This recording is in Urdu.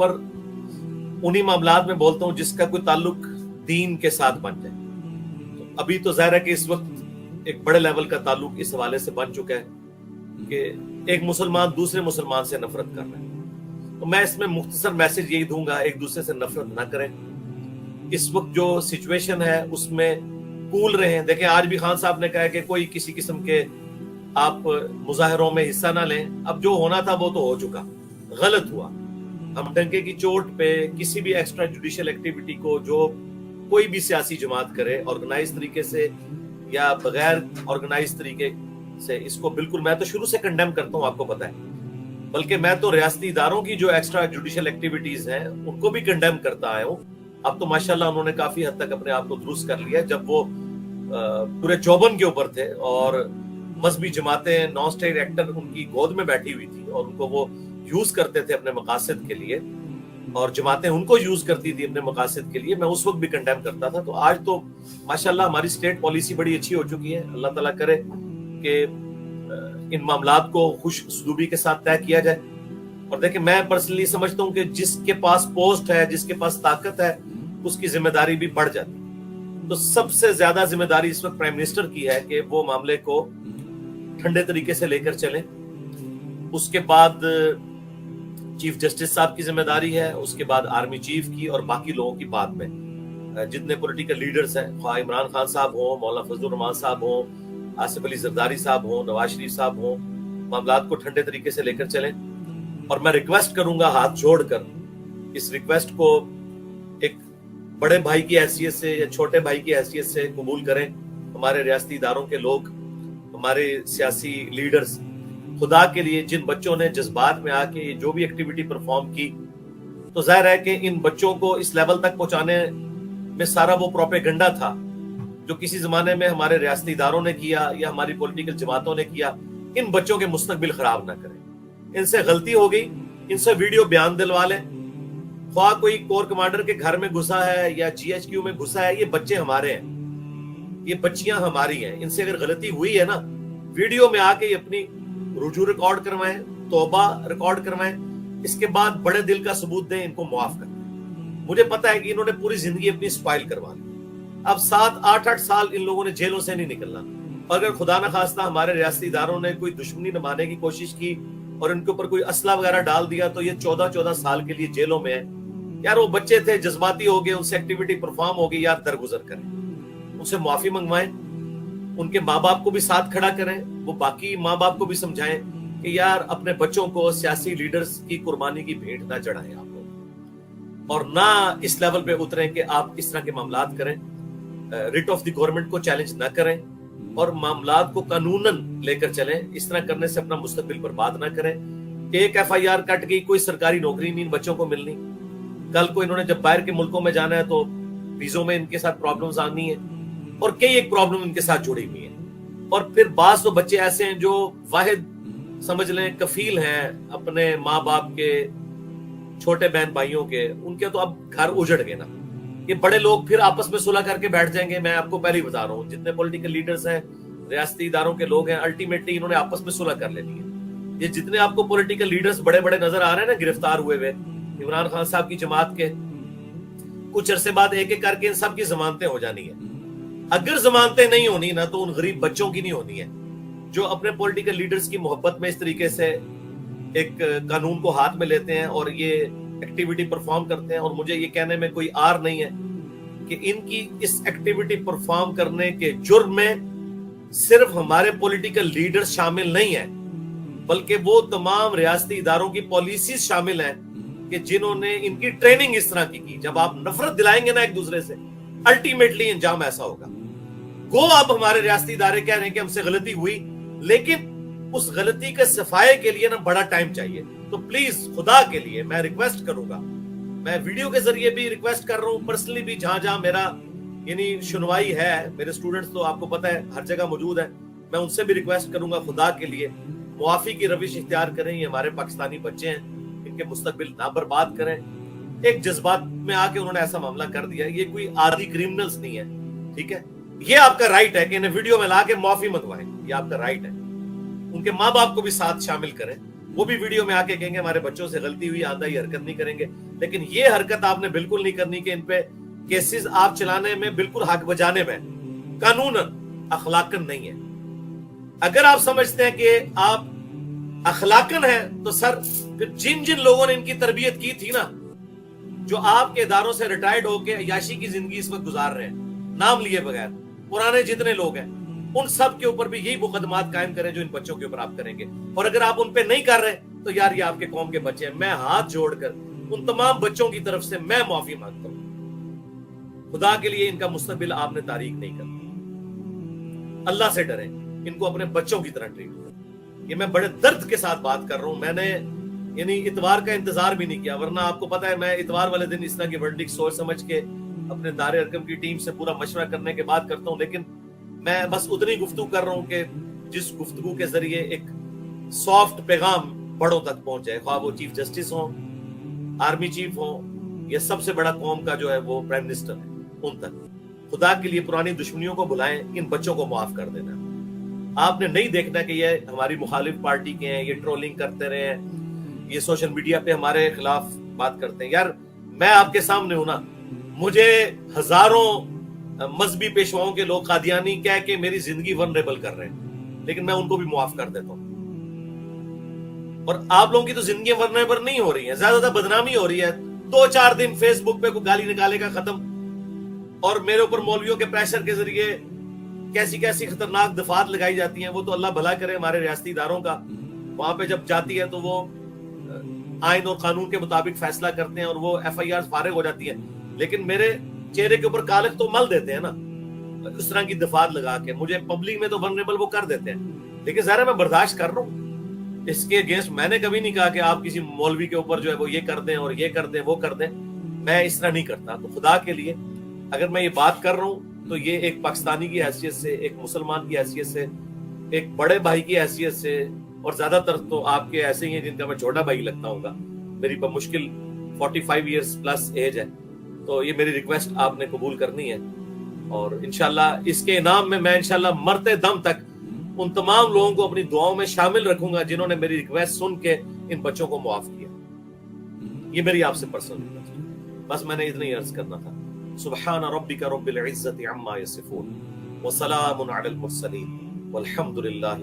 پر انہی معاملات میں بولتا ہوں جس کا کوئی تعلق دین کے ساتھ بن جائے. تو ابھی تو ظاہر ہے کہ اس وقت ایک بڑے لیول کا تعلق اس حوالے سے بن چکا ہے کہ ایک مسلمان دوسرے مسلمان سے نفرت کر رہا ہے. تو میں اس میں مختصر میسج یہی دوں گا, ایک دوسرے سے نفرت نہ کریں. اس وقت جو سچویشن ہے اس میں کول رہیں. دیکھیں آج بھی خان صاحب نے کہا کہ کوئی کسی قسم کے آپ مظاہروں میں حصہ نہ لیں. اب جو ہونا تھا وہ تو ہو چکا, غلط ہوا. ہم ڈنکے کی چوٹ پہ کسی بھی ایکسٹرا جوڈیشل ایکٹیویٹی کو جو کوئی بھی سیاسی جماعت کرے آرگنائز طریقے سے یا بغیر آرگنائز طریقے سے, اس کو بالکل میں تو شروع سے کنڈیم کرتا ہوں, آپ کو پتا ہے. بلکہ میں تو ریاستی اداروں کی جو ایکسٹرا جوڈیشل ایکٹیویٹیز ہیں ان کو بھی کنڈیم کرتا آیا ہوں. اب تو ماشاءاللہ انہوں نے کافی حد تک اپنے آپ کو درست کر لیا. جب وہ پورے چوبن کے اوپر تھے اور مذہبی جماعتیں نان اسٹیٹ ایکٹر ان کی گود میں بیٹھی ہوئی تھی اور ان کو وہ یوز کرتے تھے اپنے مقاصد کے لیے اور جماعتیں ان کو یوز کرتی تھی اپنے مقاصد کے لیے, میں اس وقت بھی کنڈیم کرتا تھا. تو آج تو ماشاءاللہ ہماری اسٹیٹ پالیسی بڑی اچھی ہو چکی ہے. اللہ تعالیٰ کرے کہ ان معاملات کو خوش اسلوبی کے ساتھ طے کیا جائے. اور دیکھیں میں پرسنلی سمجھتا ہوں کہ جس کے پاس پوسٹ ہے, جس کے پاس طاقت ہے, اس کی ذمہ داری بھی بڑھ جاتی. تو سب سے زیادہ ذمہ داری اس وقت پرائم منسٹر کی ہے کہ وہ معاملے کو ٹھنڈے طریقے سے لے کر چلیں. اس کے بعد چیف جسٹس صاحب کی ذمہ داری ہے, اس کے بعد آرمی چیف کی, اور باقی لوگوں کی بعد میں جتنے پولیٹیکل لیڈرز ہیں, خواہ عمران خان صاحب ہوں, مولانا فضل الرحمان صاحب ہوں, آصف علی زرداری صاحب ہوں, نواز شریف صاحب ہوں, معاملات کو ٹھنڈے طریقے سے لے کر چلیں. اور میں ریکویسٹ کروں گا ہاتھ جوڑ کر, اس ریکویسٹ کو ایک بڑے بھائی کی حیثیت سے یا چھوٹے بھائی کی حیثیت سے قبول کریں. ہمارے ریاستی اداروں کے لوگ, ہمارے سیاسی لیڈرز, خدا کے لیے جن بچوں نے جذبات میں آ کے جو بھی ایکٹیویٹی پرفارم کی, تو ظاہر ہے کہ ان بچوں کو اس لیول تک پہنچانے میں سارا وہ پروپیگنڈا تھا جو کسی زمانے میں ہمارے ریاستی اداروں نے کیا یا ہماری پولیٹیکل جماعتوں نے کیا. ان بچوں کے مستقبل خراب نہ کریں. ان سے غلطی ہو گئی, ان سے ویڈیو بیان دلوا لیں. خواہ کوئی کور کمانڈر کے گھر میں گھسا ہے یا جی ایچ کیو میں گھسا ہے, یہ بچے ہمارے ہیں, یہ بچیاں ہماری ہیں. ان سے اگر غلطی ہوئی ہے نا, ویڈیو میں آ کے اپنی رجوع ریکارڈ کروائیں, توبہ ریکارڈ کروائیں, اس کے بعد بڑے دل کا ثبوت دیں, ان کو معاف کر دیں. مجھے پتا ہے کہ انہوں نے پوری زندگی اپنی اسپائل کروا لی. اب 7-8 سال ان لوگوں نے جیلوں سے نہیں نکلنا. اگر خدا نہ خواستہ ہمارے ریاستی اداروں نے کوئی دشمنی نبھانے کی کوشش کی اور ان کے اوپر کوئی اسلحہ وغیرہ ڈال دیا تو یہ 14 سال کے لیے جیلوں میں ہیں. یار وہ بچے تھے, جذباتی ہو گئے, ان سے ایکٹیویٹی پرفارم ہو گئی, یار درگزر کریں, ان سے معافی منگوائیں, ان کے ماں باپ کو بھی ساتھ کھڑا کریں, وہ باقی ماں باپ کو بھی سمجھائیں کہ یار اپنے بچوں کو سیاسی لیڈرز کی قربانی کی بھیٹ نہ چڑھائیں آپ لوگ, اور نہ اس لیول پہ اتریں کہ آپ اس طرح کے معاملات کریں. ریٹ آف دی گورنمنٹ کو چیلنج نہ کریں اور معاملات کو قانوناً لے کر چلیں. اس طرح کرنے سے اپنا مستقبل برباد نہ کریں. ایک ایف آئی آر کٹ گئی, کوئی سرکاری نوکری نہیں ان بچوں کو ملنی. کل کو انہوں نے جب باہر کے ملکوں میں جانا ہے تو ویزوں میں ان کے ساتھ پرابلمز آنی ہیں, اور کئی ایک پرابلم ان کے ساتھ جڑی ہوئی ہیں. اور پھر بعض تو بچے ایسے ہیں جو واحد سمجھ لیں کفیل ہیں اپنے ماں باپ کے, چھوٹے بہن بھائیوں کے, ان کے تو اب گھر اجڑ گئے نا. یہ بڑے لوگ پھر آپس میں صلح کر کے بیٹھ جائیں گے. میں آپ کو پہلے ہی بتا رہا ہوں, جتنے پولیٹیکل لیڈرز ہیں, ریاستی اداروں کے لوگ ہیں, الٹیمیٹلی انہوں نے آپس میں صلح کر لینی ہے. یہ جتنے آپ کو پولیٹیکل لیڈرز بڑے بڑے نظر آ رہے ہیں نا گرفتار ہوئے ہوئے عمران خان صاحب کی جماعت کے, کچھ عرصے بعد ایک ایک کر کے ان سب کی ضمانتیں ہو جانی ہیں. اگر ضمانتیں نہیں ہونی نا تو ان غریب بچوں کی نہیں ہونی ہے جو اپنے پولیٹیکل لیڈرز کی محبت میں اس طریقے سے ایک قانون کو ہاتھ میں لیتے ہیں اور یہ ایکٹیویٹی پرفارم کرتے ہیں. اور مجھے یہ کہنے میں کوئی آر نہیں ہے کہ ان کی اس ایکٹیویٹی پرفارم کرنے کے جرم میں صرف ہمارے پولیٹیکل لیڈرز شامل نہیں ہیں, بلکہ وہ تمام ریاستی اداروں کی پالیسیز شامل ہیں کہ جنہوں نے ان کی ٹریننگ اس طرح کی. جب آپ نفرت دلائیں گے نا ایک دوسرے سے, الٹیمیٹلی انجام ایسا ہوگا. گو اب ہمارے ریاستی ادارے کہہ رہے ہیں کہ ہم سے غلطی ہوئی, لیکن اس غلطی کے صفائے کے لیے نا بڑا ٹائم چاہیے. تو پلیز خدا کے لیے میں ریکویسٹ کروں گا, میں ویڈیو کے ذریعے بھی ریکویسٹ کر رہا ہوں, پرسنلی بھی جہاں جہاں میرا یعنی سنوائی ہے, میرے سٹوڈنٹس تو آپ کو پتہ ہے ہر جگہ موجود ہیں, میں ان سے بھی ریکویسٹ کروں گا خدا کے لیے معافی کی روش اختیار کریں. یہ ہمارے پاکستانی بچے ہیں, ان کے مستقبل نہ برباد کریں. ایک جذبات میں آ کے انہوں نے ایسا معاملہ کر دیا, یہ کوئی عادی کرمنلز نہیں ہے, ٹھیک ہے. یہ آپ کا رائٹ ہے کہ انہیں ویڈیو میں لا کے معافی منگوائیں, یہ آپ کا رائٹ ہے. ان کے ماں باپ کو بھی ساتھ شامل کریں وہ بھی ویڈیو میں آ کے کہیں گے ہمارے بچوں سے غلطی ہوئی، آئندہ یہ حرکت نہیں کریں گے. لیکن یہ حرکت آپ نے بالکل نہیں کرنی کہ ان پہ کیسز آپ چلانے میں بالکل حق بجانے میں قانوناً اخلاقاً نہیں ہے. اگر آپ سمجھتے ہیں کہ آپ اخلاقاً ہیں تو سر جن جن لوگوں نے ان کی تربیت کی تھی نا، جو آپ کے اداروں سے ریٹائرڈ ہو کے عیاشی کی زندگی اس وقت گزار رہے ہیں نام لیے بغیر، پرانے جتنے لوگ ہیں ان سب کے اوپر بھی یہی مقدمات قائم کریں جو ان بچوں کے اوپر آپ کریں گے. اور اگر آپ ان پہ نہیں کر رہے تو یار یہ آپ کے قوم کے بچے ہیں. میں ہاتھ جوڑ کر ان تمام بچوں کی طرف سے میں معافی مانگتا ہوں. خدا کے لیے ان کا مستقبل آپ نے تاریک نہیں کرنا. اللہ سے ڈریں، ان کو اپنے بچوں کی طرح ٹریٹ کریں. یہ میں بڑے درد کے ساتھ بات کر رہا ہوں. میں نے یعنی اتوار کا انتظار بھی نہیں کیا، ورنہ آپ کو پتا ہے میں اتوار والے دن اس طرح کی ورڈکٹ سوچ سمجھ کے اپنے دار ارکم کی ٹیم سے پورا مشورہ کرنے کے بعد کرتا ہوں. لیکن میں بس اتنی گفتگو کر رہا ہوں کہ جس گفتگو کے ذریعے ایک سافٹ پیغام بڑوں تک پہنچ جائے، خواہ وہ چیف جسٹس ہوں، آرمی چیف ہوں، یا سب سے بڑا قوم کا جو ہے وہ پرائم منسٹر ہے، ان تک. خدا کے لیے پرانی دشمنیوں کو بلائیں، ان بچوں کو معاف کر دینا. آپ نے نہیں دیکھنا کہ یہ ہماری مخالف پارٹی کے ہیں، یہ ٹرولنگ کرتے رہے ہیں، یہ سوشل میڈیا پہ ہمارے خلاف بات کرتے ہیں. یار میں آپ کے سامنے ہوں نا، مجھے ہزاروں مذہبی پیشواؤں کے لوگ قادیانی کہہ کے میری زندگی ورنریبل کر رہے ہیں، لیکن میں ان کو بھی معاف کر دیتا ہوں. اور آپ لوگوں کی تو زندگی ورنریبل نہیں ہو رہی ہے، زیادہ تر بدنامی ہو رہی ہے. 2-4 دن فیس بک پہ کوئی گالی نکالے گا ختم. اور میرے اوپر مولویوں کے پریشر کے ذریعے کیسی کیسی خطرناک دفعات لگائی جاتی ہیں. وہ تو اللہ بھلا کرے ہمارے ریاستی اداروں کا. وہاں پہ جب جاتی ہے تو وہ آئین اور قانون کے مطابق فیصلہ کرتے ہیں اور وہ ایف آئی آر فارغ ہو جاتی ہے. لیکن میرے چہرے کے اوپر کالک تو مل دیتے ہیں نا اس طرح کی دفعات لگا کے. مجھے پبلک میں تو ورنریبل وہ کر دیتے ہیں، لیکن ظاہر ہے میں برداشت کر رہا ہوں. اس کے اگینسٹ میں نے کبھی نہیں کہا کہ آپ کسی مولوی کے اوپر جو ہے وہ یہ کر دیں اور یہ کر دیں وہ کر دیں. میں اس طرح نہیں کرتا. تو خدا کے لیے اگر میں یہ بات کر رہا ہوں تو یہ ایک پاکستانی کی حیثیت سے، ایک مسلمان کی حیثیت سے، ایک بڑے بھائی کی حیثیت سے، اور زیادہ تر تو آپ کے ایسے ہی ہیں جن کا میں چھوٹا بھائی لگتا ہوں گا. میری بمشکل 45 ایئرز پلس ایج ہے. تو یہ میری ریکویسٹ آپ نے قبول کرنی ہے، اور انشاءاللہ اس کے انعام میں انشاءاللہ مرتے دم تک ان تمام لوگوں کو اپنی دعاؤں میں شامل رکھوں گا جنہوں نے میری ریکویسٹ سن کے ان بچوں کو معاف کیا. یہ میری آپ سے پرسنل ریکویسٹ. بس میں نے اتنا ہی عرض کرنا تھا. سبحان ربک رب العزت عما یصفون وسلام علی المرسلین والحمد للہ.